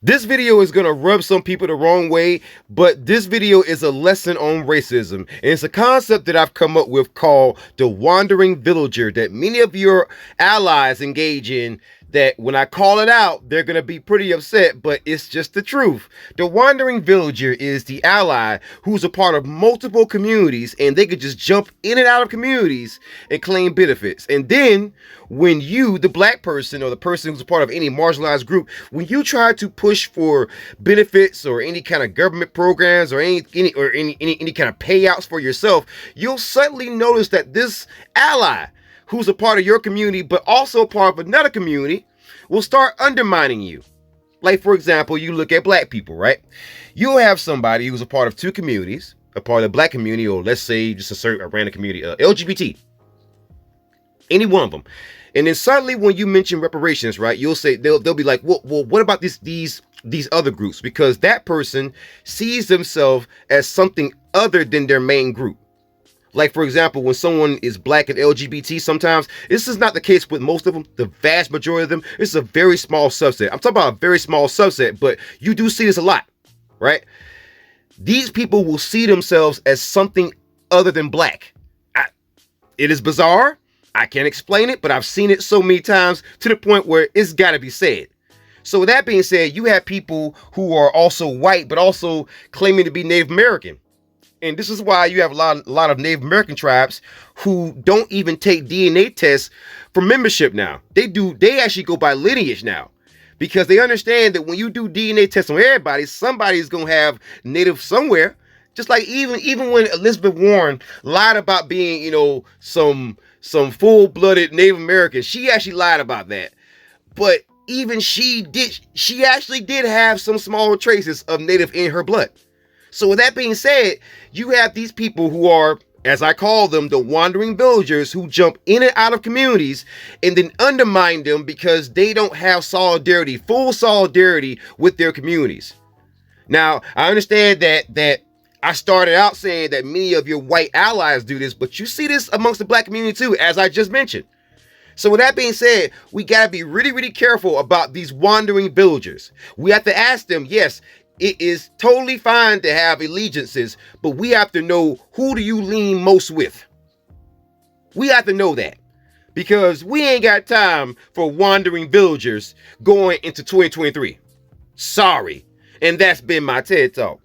This video is going to rub some people the wrong way, but this video is a lesson on racism. And it's a concept that I've come up with called the wandering villager that many of your allies engage in, that when I call it out, they're going to be pretty upset, but it's just the truth. The wandering villager is the ally who's a part of multiple communities, and they could just jump in and out of communities and claim benefits. And then when you, the black person or the person who's a part of any marginalized group, when you try to push for benefits or any kind of government programs or any kind of payouts for yourself, you'll suddenly notice that this ally who's a part of your community, but also a part of another community, will start undermining you. Like, for example, you look at black people, right? You'll have somebody who's a part of two communities, a part of the black community, or let's say just a random community, LGBT, any one of them. And then suddenly when you mention reparations, right, you'll say, they'll be like, well, what about these other groups? Because that person sees themselves as something other than their main group. Like, for example, when someone is black and LGBT, sometimes, this is not the case with most of them, the vast majority of them, this is a very small subset. I'm talking about a very small subset, but you do see this a lot, right? These people will see themselves as something other than black. It is bizarre. I can't explain it, but I've seen it so many times to the point where it's got to be said. So with that being said, you have people who are also white, but also claiming to be Native American. And this is why you have a lot of Native American tribes who don't even take DNA tests for membership now. They actually go by lineage now, because they understand that when you do DNA tests on everybody, somebody's going to have Native somewhere. Just like even when Elizabeth Warren lied about being, some full-blooded Native American, she actually lied about that. But even she actually did have some small traces of Native in her blood. So with that being said, you have these people who are, as I call them, the wandering villagers, who jump in and out of communities and then undermine them because they don't have solidarity, full solidarity with their communities. Now, I understand that I started out saying that many of your white allies do this, but you see this amongst the black community too, as I just mentioned. So with that being said, we got to be really, really careful about these wandering villagers. We have to ask them, yes, it is totally fine to have allegiances, but we have to know, who do you lean most with? We have to know that, because we ain't got time for wandering villagers going into 2023. Sorry. And that's been my TED Talk.